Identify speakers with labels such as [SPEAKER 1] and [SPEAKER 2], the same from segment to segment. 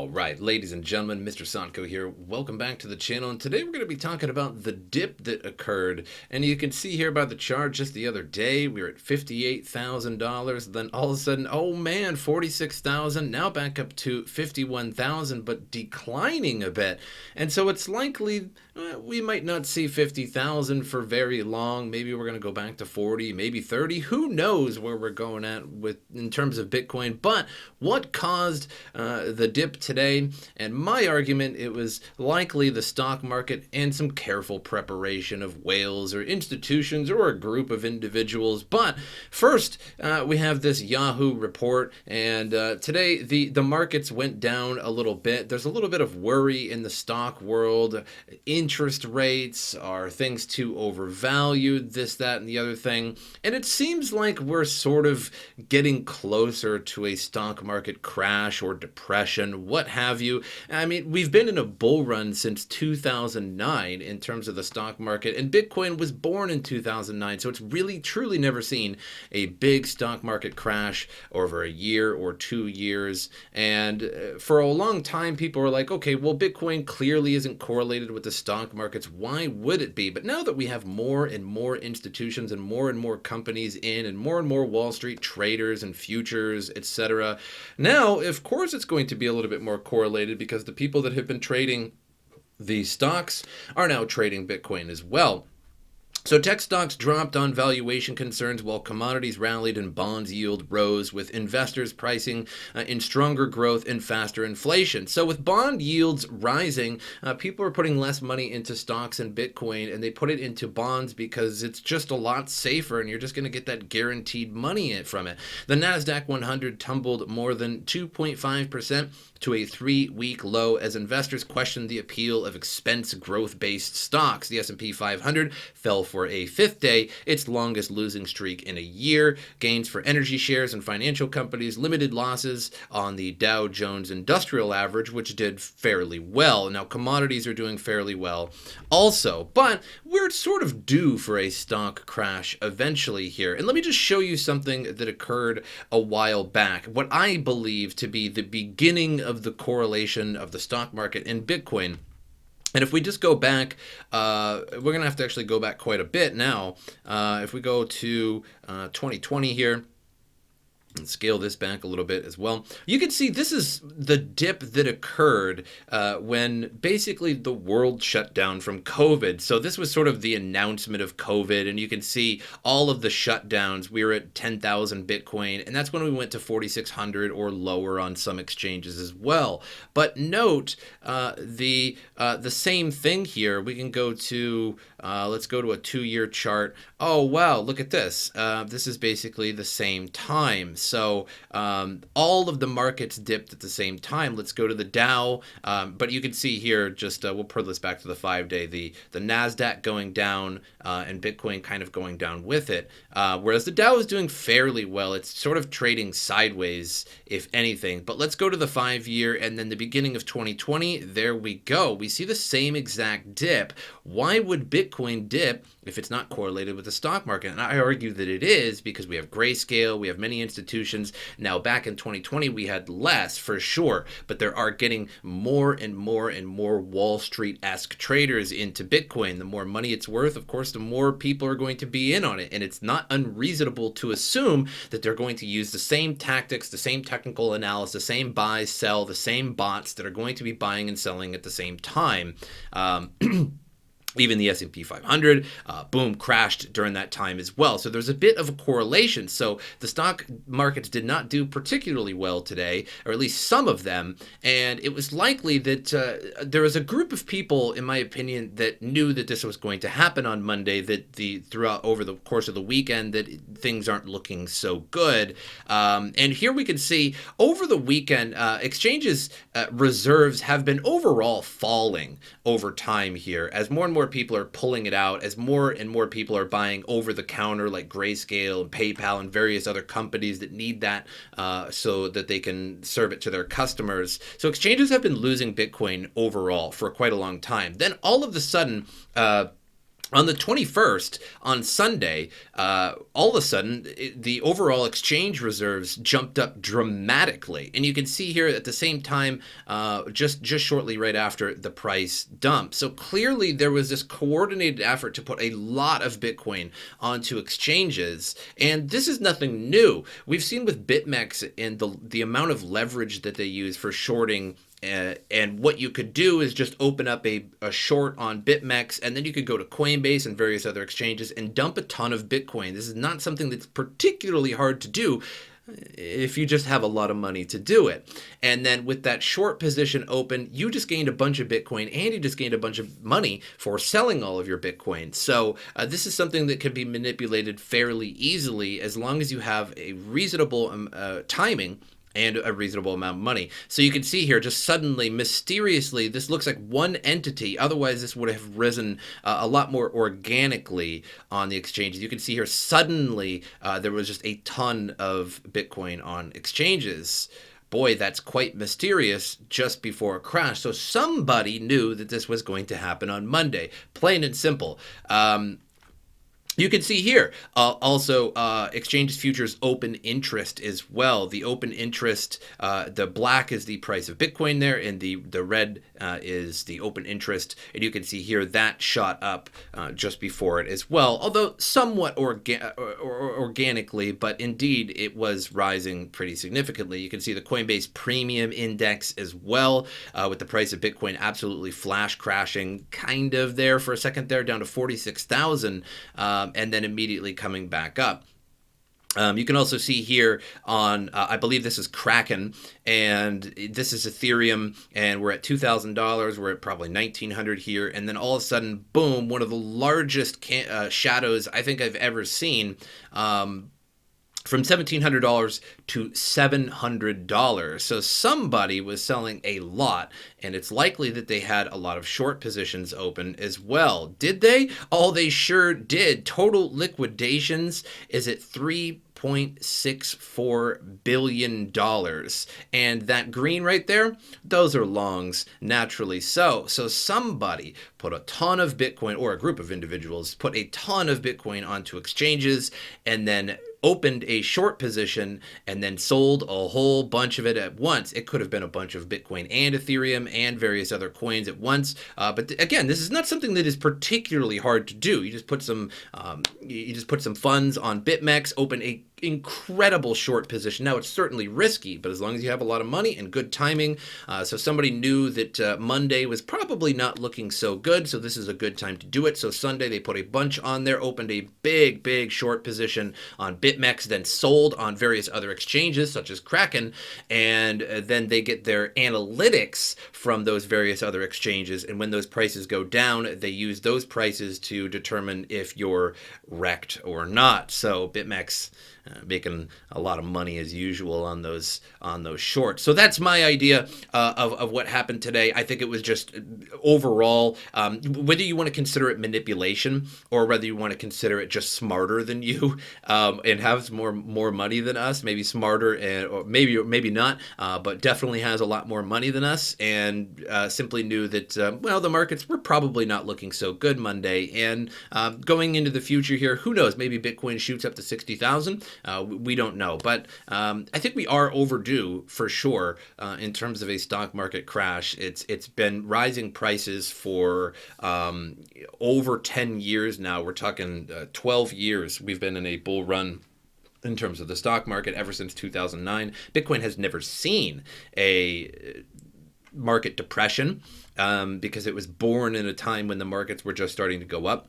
[SPEAKER 1] All right, ladies and gentlemen, MrSotko here. Welcome back to the channel, and today we're going to be talking about the dip that occurred. And you can see here by the chart just the other day, we were at $58,000. Then all of a sudden, oh man, 46,000. Now back up to 51,000, but declining a bit. And so it's likely we might not see 50,000 for very long. Maybe we're going to go back to 40, maybe 30. Who knows where we're going at with in terms of Bitcoin? But what caused the dip today? And my argument, it was likely the stock market and some careful preparation of whales or institutions or a group of individuals. But first, we have this Yahoo report, and today the markets went down a little bit. There's a little bit of worry in the stock world. Interest rates, are things too overvalued, this, that, and the other thing. And it seems like we're sort of getting closer to a stock market crash or depression, what have you. I mean, we've been in a bull run since 2009 in terms of the stock market, and Bitcoin was born in 2009, so it's really truly never seen a big stock market crash over a year or 2 years. And for a long time, people were like, okay, well, Bitcoin clearly isn't correlated with the stock markets. Why would it be? But now that we have more and more institutions and more companies in, and more Wall Street traders and futures, etc., now, of course, it's going to be a little bit more correlated, because the people that have been trading the stocks are now trading Bitcoin as well. So tech stocks dropped on valuation concerns, while commodities rallied and bonds yield rose, with investors pricing in stronger growth and faster inflation. So with bond yields rising, people are putting less money into stocks and Bitcoin, and they put it into bonds because it's just a lot safer, and you're just going to get that guaranteed money from it. The NASDAQ 100 tumbled more than 2.5% to a 3-week low as investors questioned the appeal of expense growth-based stocks. The S&P 500 fell for a fifth day, its longest losing streak in a year. Gains for energy shares and financial companies limited losses on the Dow Jones Industrial Average, which did fairly well. Now, commodities are doing fairly well also, but we're sort of due for a stock crash eventually here. And let me just show you something that occurred a while back, what I believe to be the beginning of the correlation of the stock market and Bitcoin. And if we just go back, we're going to have to actually go back quite a bit now. If we go to 2020 here, and scale this back a little bit as well, you can see this is the dip that occurred when basically the world shut down from COVID. So this was sort of the announcement of COVID, and you can see all of the shutdowns. We were at 10,000 Bitcoin, and that's when we went to 4,600 or lower on some exchanges as well. But note the same thing here. We can go to let's go to a 2-year chart. Oh wow, look at this. This is basically the same time. So all of the markets dipped at the same time. Let's go to the Dow, but you can see here, just we'll put this back to the 5-day, the NASDAQ going down and Bitcoin kind of going down with it, whereas the Dow is doing fairly well. It's sort of trading sideways, if anything. But let's go to the 5-year, and then the beginning of 2020, there we go. We see the same exact dip. Why would Bitcoin dip if it's not correlated with the stock market? And I argue that it is, because we have grayscale, we have many institutions. Now, back in 2020, we had less for sure, but there are getting more and more Wall Street-esque traders into Bitcoin. The more money it's worth, of course, the more people are going to be in on it. And it's not unreasonable to assume that they're going to use the same tactics, the same technical analysis, the same buy, sell, the same bots that are going to be buying and selling at the same time. Even the S&P 500, boom, crashed during that time as well. So there's a bit of a correlation. So the stock markets did not do particularly well today, or at least some of them. And it was likely that there was a group of people, in my opinion, that knew that this was going to happen on Monday, that throughout over the course of the weekend, that things aren't looking so good. And here we can see over the weekend, exchanges reserves have been overall falling over time here, as more and more people are pulling it out, as more and more people are buying over the counter, like Grayscale and PayPal and various other companies that need that so that they can serve it to their customers. So exchanges have been losing Bitcoin overall for quite a long time. Then all of a sudden, On the 21st, on Sunday, all of a sudden, the overall exchange reserves jumped up dramatically. And you can see here at the same time, just shortly right after the price dump. So clearly there was this coordinated effort to put a lot of Bitcoin onto exchanges. And this is nothing new. We've seen with BitMEX and the amount of leverage that they use for shorting. And what you could do is just open up a short on BitMEX, and then you could go to Coinbase and various other exchanges and dump a ton of Bitcoin. This is not something that's particularly hard to do if you just have a lot of money to do it. And then with that short position open, you just gained a bunch of Bitcoin, and you just gained a bunch of money for selling all of your Bitcoin. So this is something that can be manipulated fairly easily as long as you have a reasonable timing and a reasonable amount of money. So you can see here, just suddenly, mysteriously, this looks like one entity. Otherwise, this would have risen a lot more organically on the exchanges. You can see here, suddenly, there was just a ton of Bitcoin on exchanges. Boy, that's quite mysterious just before a crash. So somebody knew that this was going to happen on Monday, plain and simple. You can see here also exchanges futures open interest as well. The open interest, the black is the price of Bitcoin there, and the red is the open interest. And you can see here that shot up just before it as well, although somewhat organically, but indeed it was rising pretty significantly. You can see the Coinbase Premium Index as well, with the price of Bitcoin absolutely flash crashing kind of there for a second there, down to 46,000. And then immediately coming back up. You can also see here on, I believe this is Kraken, and this is Ethereum, and we're at $2,000. We're at probably $1,900 here, and then all of a sudden, boom, one of the largest shadows I think I've ever seen. From $1,700 to $700. So somebody was selling a lot, and it's likely that they had a lot of short positions open as well. Did they? Oh, they sure did. Total liquidations is at $3.64 billion. And that green right there, those are longs, naturally so. So somebody put a ton of Bitcoin, or a group of individuals put a ton of Bitcoin onto exchanges, and then opened a short position and then sold a whole bunch of it at once. It could have been a bunch of Bitcoin and Ethereum and various other coins at once. But again, this is not something that is particularly hard to do. You just put some funds on BitMEX, open a incredible short position. Now, it's certainly risky, but as long as you have a lot of money and good timing, so somebody knew that Monday was probably not looking so good, so this is a good time to do it. So Sunday, they put a bunch on there, opened a big short position on BitMEX, then sold on various other exchanges, such as Kraken, and then they get their analytics from those various other exchanges, and when those prices go down, they use those prices to determine if you're wrecked or not. So BitMEX making a lot of money as usual on those shorts. So that's my idea of what happened today. I think it was just overall, whether you want to consider it manipulation or whether you want to consider it just smarter than you and has more money than us, maybe smarter or maybe not, but definitely has a lot more money than us, and simply knew that well, the markets were probably not looking so good Monday, and going into the future here, who knows? Maybe Bitcoin shoots up to 60,000. We don't know, but I think we are overdue for sure in terms of a stock market crash. It's been rising prices for over 10 years now. We're talking 12 years we've been in a bull run in terms of the stock market ever since 2009. Bitcoin has never seen a market depression because it was born in a time when the markets were just starting to go up.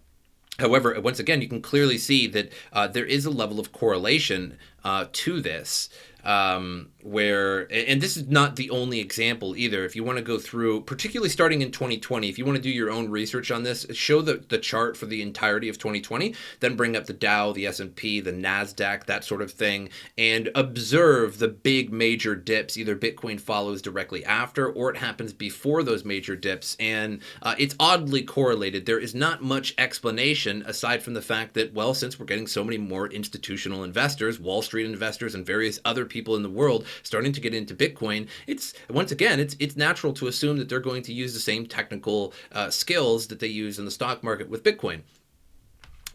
[SPEAKER 1] However, once again, you can clearly see that there is a level of correlation to this, where, and this is not the only example either. If you want to go through, particularly starting in 2020, if you want to do your own research on this, show the chart for the entirety of 2020, then bring up the Dow, the S&P, the NASDAQ, that sort of thing, and observe the big major dips. Either Bitcoin follows directly after, or it happens before those major dips, and it's oddly correlated. There is not much explanation aside from the fact that, well, since we're getting so many more institutional investors, Wall Street investors, and various other people in the world starting to get into Bitcoin, it's natural to assume that they're going to use the same technical skills that they use in the stock market with Bitcoin.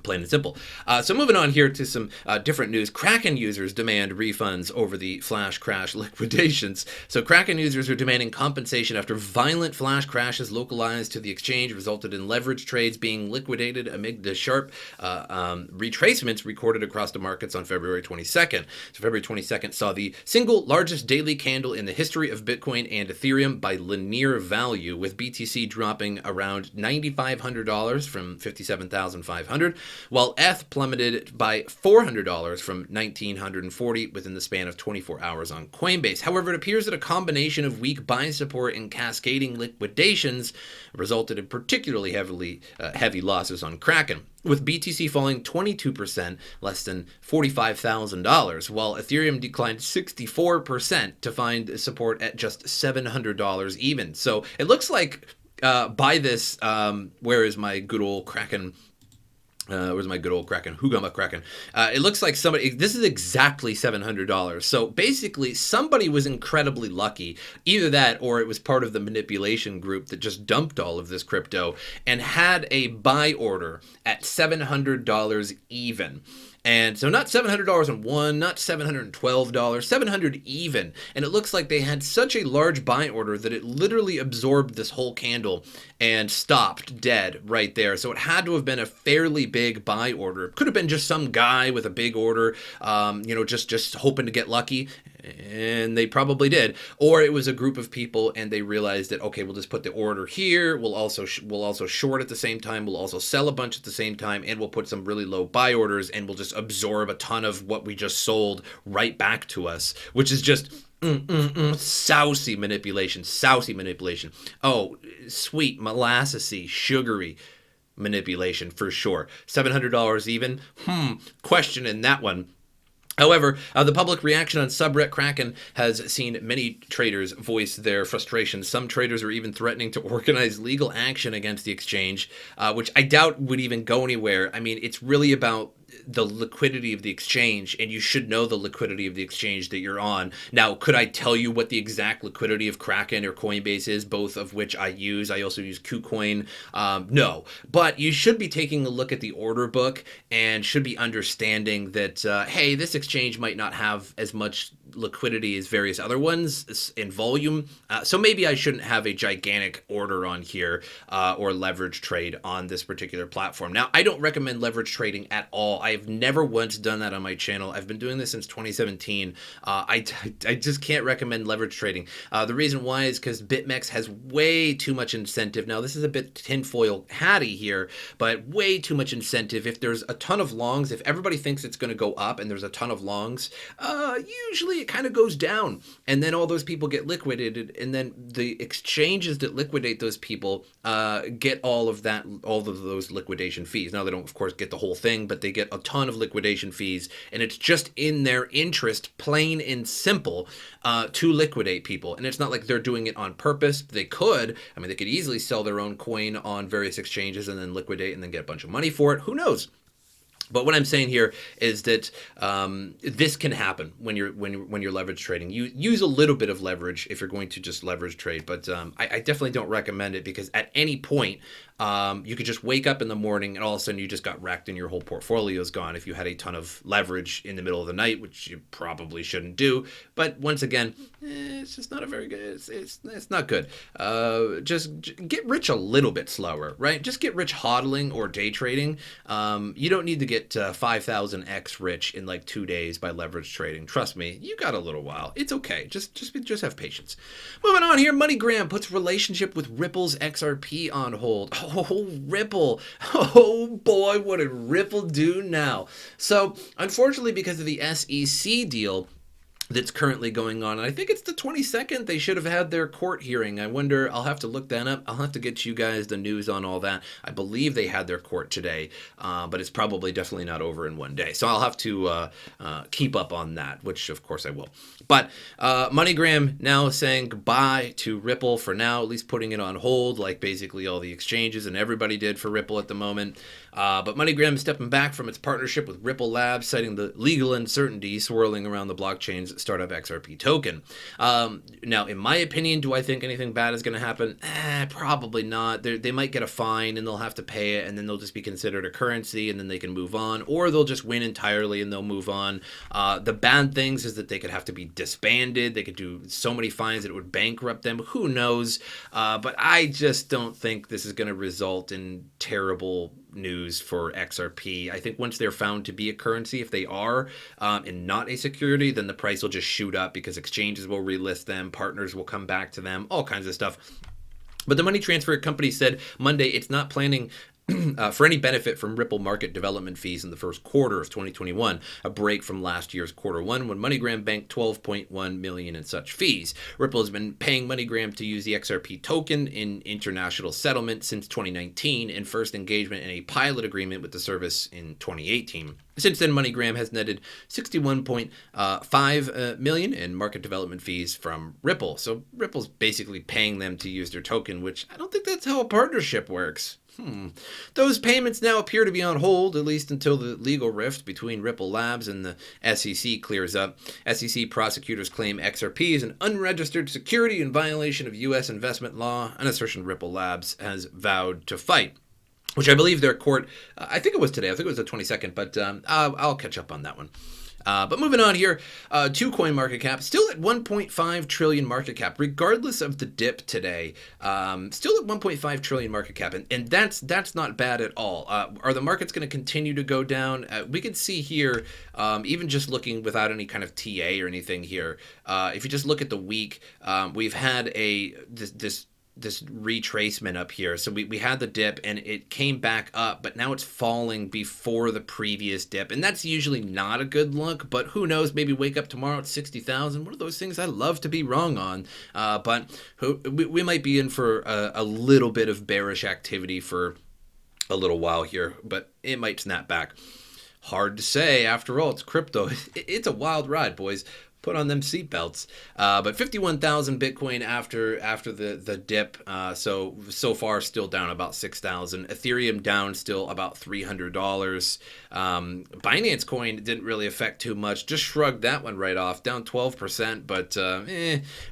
[SPEAKER 1] Plain and simple. So moving on here to some different news. Kraken users demand refunds over the flash crash liquidations. So Kraken users are demanding compensation after violent flash crashes localized to the exchange resulted in leverage trades being liquidated amid the sharp retracements recorded across the markets on February 22nd. So February 22nd saw the single largest daily candle in the history of Bitcoin and Ethereum by linear value, with BTC dropping around $9,500 from $57,500. While ETH plummeted by $400 from $1,940 within the span of 24 hours on Coinbase. However, it appears that a combination of weak buy support and cascading liquidations resulted in particularly heavy losses on Kraken, with BTC falling 22%, less than $45,000, while Ethereum declined 64% to find support at just $700 even. So it looks like by this, where is my good old Kraken? Where's my good old Kraken? Who got my Kraken? It looks like somebody, this is exactly $700. So basically somebody was incredibly lucky. Either that or it was part of the manipulation group that just dumped all of this crypto and had a buy order at $700 even. And so not $700 on one, not $712, $700 even. And it looks like they had such a large buy order that it literally absorbed this whole candle and stopped dead right there. So it had to have been a fairly big buy order. It could have been just some guy with a big order, just hoping to get lucky. And they probably did. Or it was a group of people and they realized that, okay, we'll just put the order here. We'll also short at the same time. We'll also sell a bunch at the same time. And we'll put some really low buy orders and we'll just absorb a ton of what we just sold right back to us, which is just sousy manipulation. Oh, sweet, molassesy, sugary manipulation for sure. $700 even? Question in that one. However, the public reaction on subreddit Kraken has seen many traders voice their frustration. Some traders are even threatening to organize legal action against the exchange, which I doubt would even go anywhere. I mean, it's really about the liquidity of the exchange, and you should know the liquidity of the exchange that you're on. Now, could I tell you what the exact liquidity of Kraken or Coinbase is, both of which I use? I also use KuCoin. No, but you should be taking a look at the order book and should be understanding that, hey, this exchange might not have as much liquidity as various other ones in volume. So maybe I shouldn't have a gigantic order on here or leverage trade on this particular platform. Now, I don't recommend leverage trading at all. I've never once done that on my channel. I've been doing this since 2017. I just can't recommend leverage trading. The reason why is because BitMEX has way too much incentive. Now, this is a bit tinfoil hatty here, but way too much incentive. If there's a ton of longs, if everybody thinks it's going to go up and there's a ton of longs, usually it kind of goes down. And then all those people get liquidated. And then the exchanges that liquidate those people get all of those liquidation fees. Now, they don't, of course, get the whole thing, but they get a ton of liquidation fees, and it's just in their interest, plain and simple, to liquidate people. And it's not like they're doing it on purpose. They could. I mean, they could easily sell their own coin on various exchanges and then liquidate and then get a bunch of money for it. Who knows? But what I'm saying here is that this can happen when you're leverage trading. You use a little bit of leverage if you're going to just leverage trade, but I definitely don't recommend it, because at any point you could just wake up in the morning and all of a sudden you just got wrecked and your whole portfolio is gone if you had a ton of leverage in the middle of the night, which you probably shouldn't do. But once again, it's just not a very good. It's not good. Just get rich a little bit slower, right? Just get rich hodling or day trading. You don't need to get 5,000x rich in like 2 days by leverage trading. Trust me, you got a little while. It's okay. Just have patience. Moving on here, MoneyGram puts relationship with Ripple's XRP on hold. Oh, Ripple. Oh boy, what did Ripple do now? So unfortunately, because of the SEC deal that's currently going on, and I think it's the 22nd, they should have had their court hearing. I wonder, I'll have to look that up. I'll have to get you guys the news on all that. I believe they had their court today, but it's probably definitely not over in one day. So I'll have to keep up on that, which of course I will. But MoneyGram now saying goodbye to Ripple for now, at least putting it on hold, like basically all the exchanges and everybody did for Ripple at the moment. But MoneyGram is stepping back from its partnership with Ripple Labs, citing the legal uncertainty swirling around the blockchain's startup XRP token. Now, in my opinion, do I think anything bad is going to happen? Probably not. They might get a fine and they'll have to pay it, and then they'll just be considered a currency, and then they can move on, or they'll just win entirely and they'll move on. The bad things is that they could have to be disbanded. They could do so many fines that it would bankrupt them. Who knows? But I just don't think this is going to result in terrible news for XRP. I think once they're found to be a currency, if they are, and not a security, then the price will just shoot up because exchanges will relist them, partners will come back to them, all kinds of stuff. But the money transfer company said Monday it's not planning for any benefit from Ripple market development fees in the first quarter of 2021, a break from last year's quarter one when MoneyGram banked $12.1 million in such fees. Ripple has been paying MoneyGram to use the XRP token in international settlement since 2019 and first engagement in a pilot agreement with the service in 2018. Since then, MoneyGram has netted $61.5 million in market development fees from Ripple. So Ripple's basically paying them to use their token, which I don't think that's how a partnership works. Those payments now appear to be on hold, at least until the legal rift between Ripple Labs and the SEC clears up. SEC prosecutors claim XRP is an unregistered security in violation of U.S. investment law, an assertion Ripple Labs has vowed to fight, which I believe their court, I think it was today, I think it was the 22nd, but I'll catch up on that one. But moving on here, to CoinMarketCap, still at 1.5 trillion market cap, regardless of the dip today. Still at 1.5 trillion market cap, and that's not bad at all. Are the markets going to continue to go down? We can see here, even just looking without any kind of TA or anything here, if you just look at the week, we've had this retracement up here. So we had the dip and it came back up, but now it's falling before the previous dip. And that's usually not a good look, but who knows, maybe wake up tomorrow at 60,000. One of those things I love to be wrong on. But we might be in for a little bit of bearish activity for a little while here, but it might snap back. Hard to say. After all, it's crypto. It's a wild ride, boys. Put on them seatbelts. But 51,000 Bitcoin after the dip. So far still down about 6,000. Ethereum down still about $300. Binance Coin didn't really affect too much. Just shrugged that one right off, down 12%. But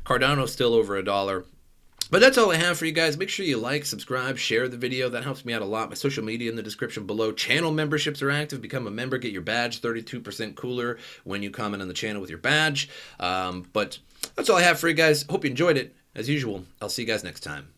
[SPEAKER 1] Cardano's still over $1. But that's all I have for you guys. Make sure you like, subscribe, share the video. That helps me out a lot. My social media in the description below. Channel memberships are active. Become a member. Get your badge. 32% cooler when you comment on the channel with your badge. But that's all I have for you guys. Hope you enjoyed it. As usual, I'll see you guys next time.